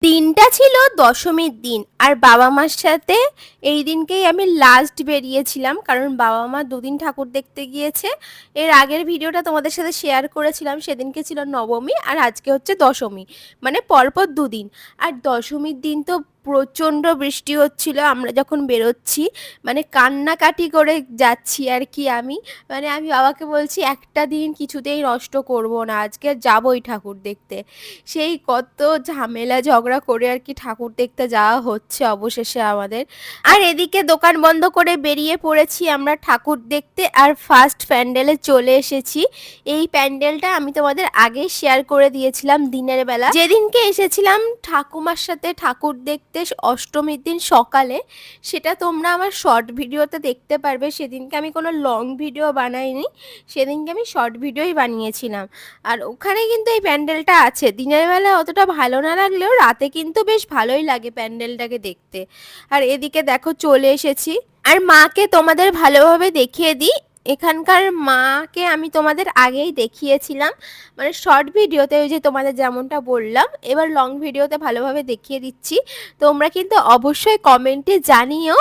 দিনটা ছিল দশমীর দিন আর বাবা মার সাথে এই দিনকেই আমি লাস্ট বেরিয়েছিলাম, কারণ বাবা মা দুদিন ঠাকুর দেখতে গিয়েছে। এর আগের ভিডিওটা তোমাদের সাথে শেয়ার করেছিলাম, সেদিনকে ছিল নবমী আর আজকে হচ্ছে দশমী, মানে পরপর দুদিন। আর দশমীর দিন তো প্রচণ্ড বৃষ্টি হচ্ছিল আমরা যখন বেরোচ্ছি, মানে কান্নাকাটি করে যাচ্ছি আর কি। আমি বাবাকে বলছি একটা দিন কিছুতেই নষ্ট করব না, আজকে যাবই ঠাকুর দেখতে। সেই কত ঝামেলা ঝগড়া করে আর কি ঠাকুর দেখতে যাওয়া হচ্ছে অবশেষে আমাদের। আর এদিকে দোকান বন্ধ করে বেরিয়ে পড়েছি আমরা ঠাকুর দেখতে, আর ফার্স্ট প্যান্ডেলে চলে এসেছি। এই প্যান্ডেলটা আমি তোমাদের আগে শেয়ার করে দিয়েছিলাম দিনের বেলা, যেদিনকে এসেছিলাম ঠাকুমার সাথে ঠাকুর দেখতে অষ্টমীর দিন সকালে। সেটা তোমরা আমার শর্ট ভিডিওতে দেখতে পারবে। সেদিনকে আমি কোনো লং ভিডিও বানাইনি, সেদিনকে আমি শর্ট ভিডিওই বানিয়েছিলাম। আর ওখানে কিন্তু এই প্যান্ডেলটা আছে। দিনের বেলা অতটা ভালো না লাগলেও রাতে কিন্তু বেশ ভালোই লাগে প্যান্ডেলটাকে দেখতে। আর এদিকে দেখো চলে এসেছি, আর মাকে তোমাদের ভালোভাবে দেখিয়ে দিই। এখানকার মাকে আমি তোমাদের আগেই দেখিয়েছিলাম, মানে শর্ট ভিডিওতে, ওই যে তোমাদের যেমনটা বললাম। এবার লং ভিডিওতে ভালোভাবে দেখিয়ে দিচ্ছি। তোমরা কিন্তু অবশ্যই কমেন্টে জানিও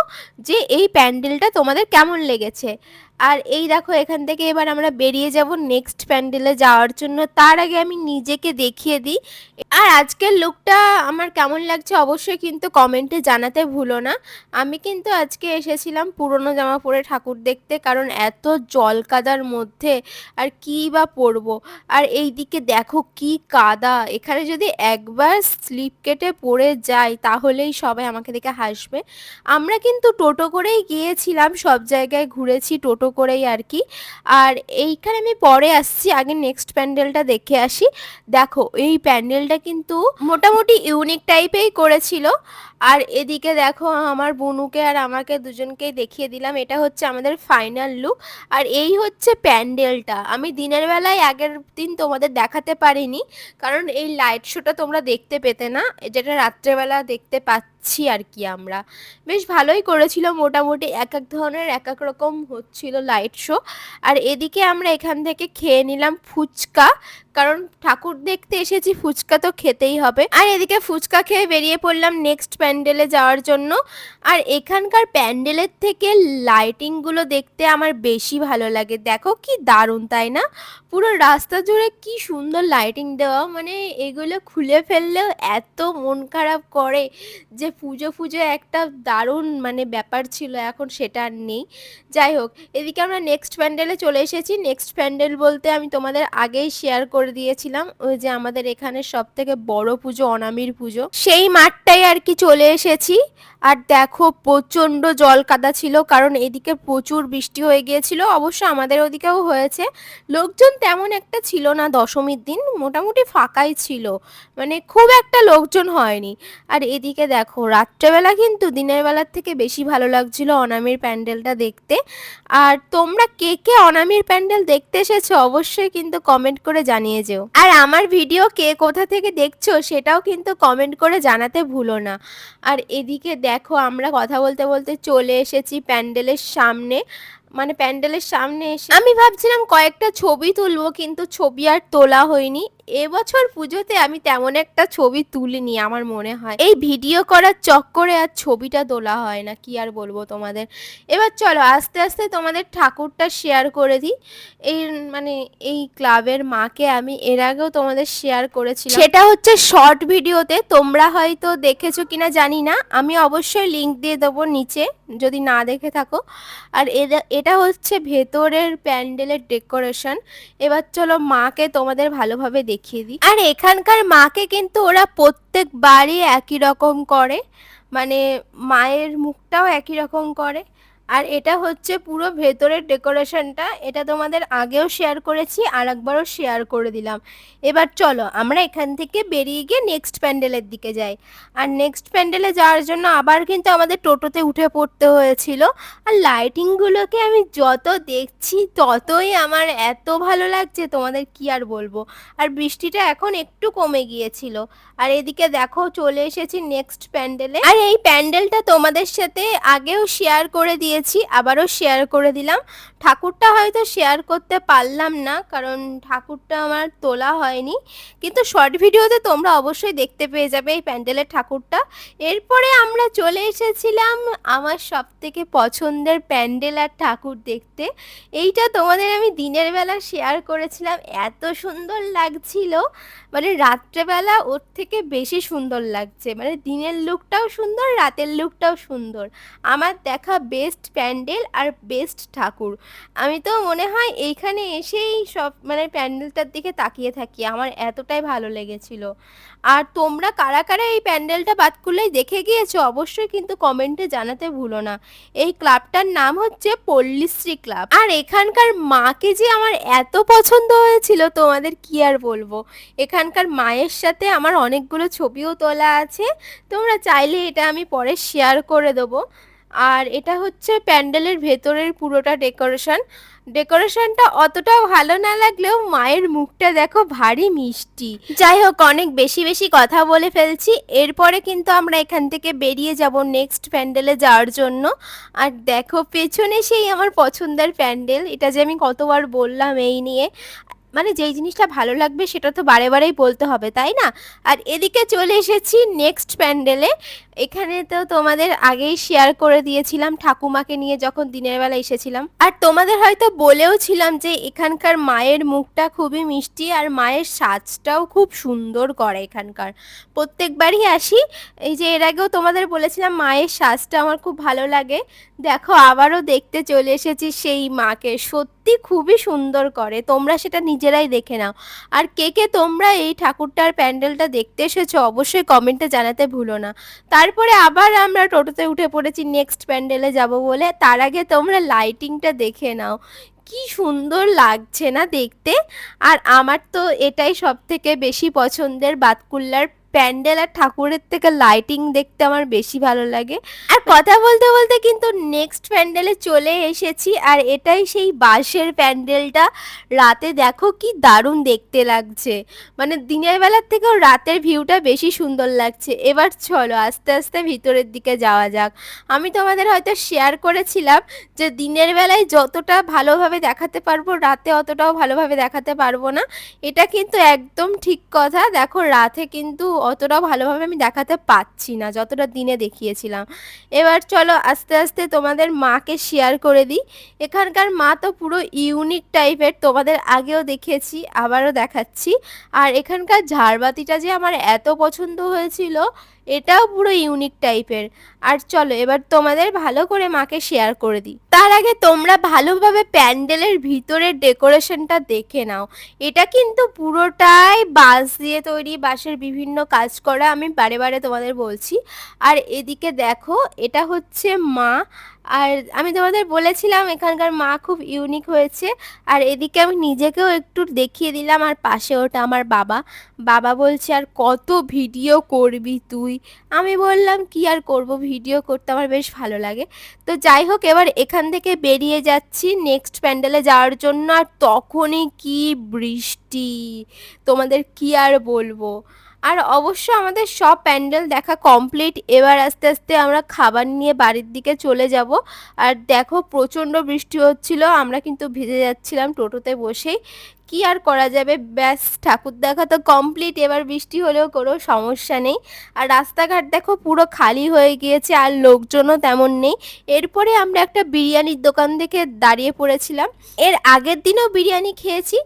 যে এই প্যান্ডেলটা তোমাদের কেমন লেগেছে। আর এই দেখো এখান থেকে এবার আমরা বেরিয়ে যাব নেক্সট প্যান্ডেলে যাওয়ার জন্য। তার আগে আমি নিজেকে দেখিয়ে দিই। আর আজকের লুকটা আমার কেমন লাগছে অবশ্যই কিন্তু কমেন্টে জানাতে ভুলো না। আমি কিন্তু আজকে এসেছিলাম পুরনো জামা পরে ঠাকুর দেখতে, কারণ এত জল কাদার মধ্যে আর কী বা পরবো। আর এই দিকে দেখো কি কাদা, এখানে যদি একবার স্লিপ কেটে পড়ে যাই তাহলেই সবাই আমাকে দেখে হাসবে। আমরা কিন্তু টোটো করেই গিয়েছিলাম, সব জায়গায় ঘুরেছি টোটো করেই আর কি। আর এইখানে আমি পরে আসছি, আগে নেক্সট প্যান্ডেলটা দেখে আসি। দেখো এই প্যান্ডেলটা কিন্তু মোটামুটি ইউনিক টাইপেই করেছিল। আর এদিকে দেখো আমার বুনুকে আর আমাকে দুজনকেই দেখিয়ে দিলাম, এটা হচ্ছে আমাদের ফাইনাল লুক। আর এই হচ্ছে প্যান্ডেলটা। আমি দিনের বেলায় আগের দিন তোমাদের দেখাতে পারিনি, কারণ এই লাইট শোটা তোমরা দেখতে পেতে না, যেটা রাত্রেবেলা দেখতে পাচ্ছি আর কি আমরা। বেশ ভালোই করেছিল, মোটামুটি এক এক ধরনের এক এক রকম হচ্ছিল লাইট শো। আর এদিকে আমরা এখান থেকে খেয়ে নিলাম ফুচকা, কারণ ঠাকুর দেখতে এসেছি, ফুচকা তো খেতেই হবে। আর এদিকে ফুচকা খেয়ে বেরিয়ে পড়লাম নেক্সট প্যান্ডেলে যাওয়ার জন্য। আর এখানকার প্যান্ডেলের থেকে লাইটিংগুলো দেখতে আমার বেশি ভালো লাগে। দেখো কি দারুণ, তাই না? পুরো রাস্তা জুড়ে কি সুন্দর লাইটিং দেওয়া, মানে এগুলো খুলে ফেললেও এত মন খারাপ করে যে পুজো পুজো একটা দারুণ মানে ব্যাপার ছিল, এখন সেটা আর নেই। যাই হোক, এদিকে আমরা নেক্সট প্যান্ডেলে চলে এসেছি। নেক্সট প্যান্ডেল বলতে আমি তোমাদের আগেই শেয়ার করে দিয়েছিলাম, ওই যে আমাদের এখানে সব থেকে বড় পুজো অনামির পুজো, সেই মাঠটাই আর কি চলে এসেছি। আর দেখো প্রচণ্ড জল কাদা ছিল, কারণ এদিকে প্রচুর বৃষ্টি হয়ে গিয়েছিল। অবশ্য আমাদের ওদিকেও হয়েছে। লোকজন তেমন একটা ছিল না দশমীর দিন, মোটামুটি ফাঁকাই ছিল, মানে খুব একটা লোকজন হয়নি। আর এদিকে দেখো রাত্রেবেলা কিন্তু দিনের বেলার থেকে বেশি ভালো লাগছিল অনামির প্যান্ডেলটা দেখতে। আর তোমরা কে কে অনামির প্যান্ডেল দেখতে এসেছো অবশ্যই কিন্তু কমেন্ট করে জানিয়ে যেও। আর আমার ভিডিও কে কোথা থেকে দেখছো সেটাও কিন্তু কমেন্ট করে জানাতে ভুলো না। আর এদিকে দেখো আমরা কথা বলতে বলতে চলে এসেছি প্যান্ডেলের সামনে। মানে প্যান্ডেলের সামনে এসে আমি ভাবছিলাম কয়েকটা ছবি তুলবো, কিন্তু ছবি আর তোলা হয়নি। এবছর পুজোতে আমি তেমন একটা ছবি তুলিনি আমার মনে হয়, এই ভিডিও করার চক্করে আর ছবিটা তোলা হয় না, কি আর বলবো তোমাদের। এবার চলো আস্তে আস্তে তোমাদের ঠাকুরটা শেয়ার করে দিই। এই মানে এই ক্লাবের মাকে আমি এর আগেও তোমাদের শেয়ার করেছিলাম, সেটা হচ্ছে শর্ট ভিডিওতে, তোমরা হয়তো দেখেছো কিনা জানি না, আমি অবশ্যই লিংক দিয়ে দেবো নিচে যদি না দেখে থাকো। আর এটা হচ্ছে ভেতরের প্যান্ডেলের ডেকোরেশন। এবার চলো মাকে তোমাদের ভালোভাবে দেখিয়ে দিই। আর এখানকার মাকে কিন্তু ওরা প্রত্যেকবারই একই রকম করে, মানে মায়ের মুখটাও একই রকম করে। আর এটা হচ্ছে পুরো ভেতরের ডেকোরেশনটা, এটা তোমাদের আগেও শেয়ার করেছি আর একবারও শেয়ার করে দিলাম। এবার চলো আমরা এখান থেকে বেরিয়ে গিয়ে নেক্সট প্যান্ডেলের দিকে যাই। আর নেক্সট প্যান্ডেলে যাওয়ার জন্য আবার কিন্তু আমাদের টোটোতে উঠে পড়তে হয়েছিল। আর লাইটিংগুলোকে আমি যত দেখছি ততই আমার এত ভালো লাগছে, তোমাদের কি আর বলবো। আর বৃষ্টিটা এখন একটু কমে গিয়েছিল। আর এদিকে দেখো চলে এসেছি নেক্সট প্যান্ডেলে। আর এই প্যান্ডেলটা তোমাদের সাথে আগেও শেয়ার করে দিয়ে দিয়েছি, আবারও শেয়ার করে দিলাম। ঠাকুরটা হয়তো শেয়ার করতে পারলাম না, কারণ ঠাকুরটা আমার তোলা হয়নি, কিন্তু শর্ট ভিডিওতে তোমরা অবশ্যই দেখতে পেয়ে যাবে এই প্যান্ডেলের ঠাকুরটা। এরপরে আমরা চলে এসেছিলাম আমার সবথেকে পছন্দের প্যান্ডেল আর ঠাকুর দেখতে। এইটা তোমাদের আমি দিনের বেলা শেয়ার করেছিলাম, এত সুন্দর লাগছিল, মানে রাত্রেবেলা ওর থেকে বেশি সুন্দর লাগছে, মানে দিনের লুকটাও সুন্দর, রাতের লুকটাও সুন্দর। আমার দেখা বেস্ট প্যান্ডেল আর বেস্ট ঠাকুর। আমি তো মনে হয় এইখানে এসেই সব মানে প্যান্ডেলটার দিকে তাকিয়ে থাকি, আমার এতটাই ভালো লেগেছিল। আর তোমরা কারা কারা এই প্যান্ডেলটা বাতকুল্লায় দেখে গিয়েছো অবশ্যই কিন্তু কমেন্টে জানাতে ভুলো না। এই ক্লাবটার নাম হচ্ছে পল্লীশ্রী ক্লাব। আর এখানকার মাকে যে আমার এত পছন্দ হয়েছিল তোমাদের কি আর বলবো। এখানকার মায়ের সাথে আমার অনেকগুলো ছবিও তোলা আছে, তোমরা চাইলে এটা আমি পরে শেয়ার করে দেবো। আর এটা হচ্ছে প্যান্ডেলের ভেতরের পুরোটা ডেকোরেশনটা অতটাও ভালো না লাগলেও মায়ের মুখটা দেখো ভারী মিষ্টি। যাই হোক, অনেক বেশি বেশি কথা বলে ফেলছি। এরপরে কিন্তু আমরা এখান থেকে বেরিয়ে যাব নেক্সট প্যান্ডেলে যাওয়ার জন্য। আর দেখো পেছনে সেই আমার পছন্দের প্যান্ডেল, এটা যে আমি কতবার বললাম এই নিয়ে, মানে যেই জিনিসটা ভালো লাগবে সেটা তো বারে বারেই বলতে হবে, তাই না? আর এদিকে চলে এসেছি নেক্সট প্যান্ডেলে। এখানে তো তোমাদের আগেই শেয়ার করে দিয়েছিলাম ঠাকুমাকে নিয়ে যখন দিনের বেলা এসেছিলাম, আর তোমাদের হয়তো বলেও ছিলাম যে এখানকার মায়ের মুখটা খুবই মিষ্টি আর মায়ের সাজটাও খুব সুন্দর করে এখানকার। প্রত্যেকবারই আসি, এই যে এর আগেও তোমাদের বলেছিলাম মায়ের সাজটা আমার খুব ভালো লাগে। দেখো আবারও দেখতে চলে এসেছি সেই মাকে, সত্যি খুবই সুন্দর করে, তোমরা সেটা নিজেরাই দেখে নাও। আর কে কে তোমরা এই ঠাকুরটার প্যান্ডেলটা দেখতে এসেছো অবশ্যই কমেন্টে জানাতে ভুলো না। তারপরে আবার আমরা টোটোতে উঠে পড়েছি নেক্সট প্যান্ডেলে যাব বলে। তার আগে তোমরা লাইটিংটা দেখে নাও, কি সুন্দর লাগছে না দেখতে। আর আমার তো এটাই সব থেকে বেশি পছন্দের, বাতকুল্লার প্যান্ডেল আর ঠাকুরের থেকে লাইটিং দেখতে আমার বেশি ভালো লাগে। আর কথা বলতে বলতে কিন্তু নেক্সট প্যান্ডেলে চলে এসেছি, আর এটাই সেই বাঁশের প্যান্ডেলটা। রাতে দেখো কি দারুণ দেখতে লাগছে, মানে দিনের বেলার থেকেও রাতের ভিউটা বেশি সুন্দর লাগছে। এবার চলো আস্তে আস্তে ভিতরের দিকে যাওয়া যাক। আমি তোমাদের হয়তো শেয়ার করেছিলাম যে দিনের বেলায় যতটা ভালোভাবে দেখাতে পারবো রাতে অতটাও ভালোভাবে দেখাতে পারবো না, এটা কিন্তু একদম ঠিক কথা। দেখো রাতে কিন্তু অতটাও ভালোভাবে আমি দেখাতে পাচ্ছি না যতটা দিনে দেখিয়েছিলাম। এবার চলো আস্তে আস্তে তোমাদের মাকে শেয়ার করে দিই। এখানকার মা তো পুরো ইউনিক টাইপের, তোমাদের আগেও দেখিয়েছি আবারও দেখাচ্ছি। আর এখানকার ঝাড়বাতিটা যে আমার এত পছন্দ হয়েছিল, এটাও পুরো ইউনিক টাইপের। আর চলো এবার তোমাদের ভালো করে মাকে শেয়ার করে দিই। তার আগে তোমরা ভালোভাবে প্যান্ডেলের ভিতরের ডেকোরেশনটা দেখে নাও। এটা কিন্তু পুরোটাই বাঁশ দিয়ে তৈরি, বাঁশের বিভিন্ন কাজ করা, আমি বারে বারে তোমাদের বলছি। আর এদিকে দেখো এটা হচ্ছে মা, আর আমি তোমাদের বলেছিলাম এখানকার মা খুব ইউনিক হয়েছে। আর এদিকে আমি নিজেকেও একটু দেখিয়ে দিলাম, আর পাশে ওটা আমার বাবা। বাবা বলছে আর কত ভিডিও করবি তুই। আমি বললাম কি আর করব, ভিডিও করতে আমার বেশ ভালো লাগে। তো যাই হোক এবার এখান থেকে বেরিয়ে যাচ্ছি নেক্সট প্যান্ডেলে যাওয়ার জন্য। আর তখনই কি বৃষ্টি, তোমাদের কি আর বলবো। আর অবশ্য আমাদের সব প্যান্ডেল দেখা কমপ্লিট, এবার আস্তে আস্তে আমরা খাবার নিয়ে বাড়ির দিকে চলে যাব। আর দেখো প্রচণ্ড বৃষ্টি হচ্ছিল, আমরা কিন্তু ভিজে যাচ্ছিলাম টোটোতে বসেই। কি আর করা যাবে, ব্যাস ঠাকুর দেখা তো কমপ্লিট, এবার বৃষ্টি হলেও কোনো সমস্যা নেই। আর রাস্তাঘাট দেখো পুরো খালি হয়ে গিয়েছে, আর লোকজনও তেমন নেই। এরপরে আমরা একটা বিরিয়ানির দোকান দেখে দাঁড়িয়ে পড়েছিলাম। এর আগের দিনও বিরিয়ানি খেয়েছি,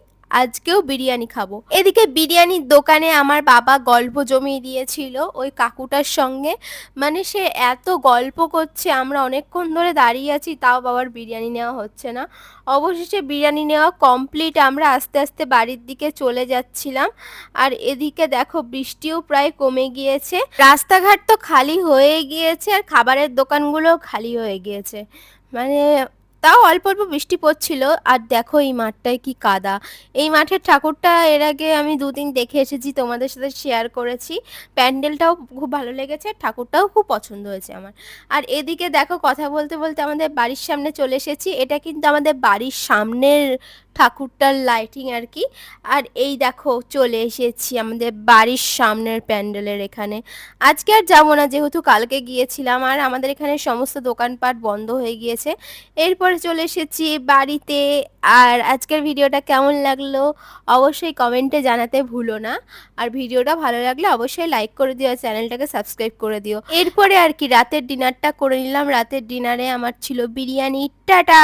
আজকেও বিরিয়ানি খাবো। এদিকে বিরিয়ানির দোকানে আমার বাবা গল্প জমিয়ে দিয়েছিল ওই কাকুটার সঙ্গে, মানে সে এত গল্প করছে, আমরা অনেকক্ষণ ধরে দাঁড়িয়ে আছি তাও বাবার বিরিয়ানি নেওয়া হচ্ছে না। অবশেষে বিরিয়ানি নেওয়া কমপ্লিট, আমরা আস্তে আস্তে বাড়ির দিকে চলে যাচ্ছিলাম। আর এদিকে দেখো বৃষ্টিও প্রায় কমে গিয়েছে, রাস্তাঘাট তো খালি হয়ে গিয়েছে আর খাবারের দোকানগুলো খালি হয়ে গিয়েছে, মানে তাও অল্প অল্প বৃষ্টি পড়ছিল। আর দেখো এই মাঠটায় কি কাদা। এই মাঠের ঠাকুরটা এর আগে আমি দুদিন দেখে এসেছি, তোমাদের সাথে শেয়ার করেছি। প্যান্ডেলটাও খুব ভালো লেগেছে, ঠাকুরটাও খুব পছন্দ হয়েছে আমার। আর এদিকে দেখো কথা বলতে বলতে আমাদের বাড়ির সামনে চলে এসেছি। এটা কিন্তু আমাদের বাড়ির সামনের ঠাকুরটার লাইটিং আর কি। আর এই দেখো চলে এসেছি আমাদের বাড়ির সামনের প্যান্ডেলের এখানে। আজকে আর যাবো না, যেহেতু কালকে গিয়েছিলাম আর আমাদের এখানে সমস্ত দোকানপাট বন্ধ হয়ে গিয়েছে। এরপরে চলে এসেছি বাড়িতে। আর আজকের ভিডিওটা কেমন লাগলো অবশ্যই কমেন্টে জানাতে ভুলো না। আর ভিডিওটা ভালো লাগলে অবশ্যই লাইক করে দিও আর চ্যানেলটাকে সাবস্ক্রাইব করে দিও। এরপরে আর কি রাতের ডিনারটা করে নিলাম। রাতের ডিনারে আমার ছিল বিরিয়ানি। টাটা।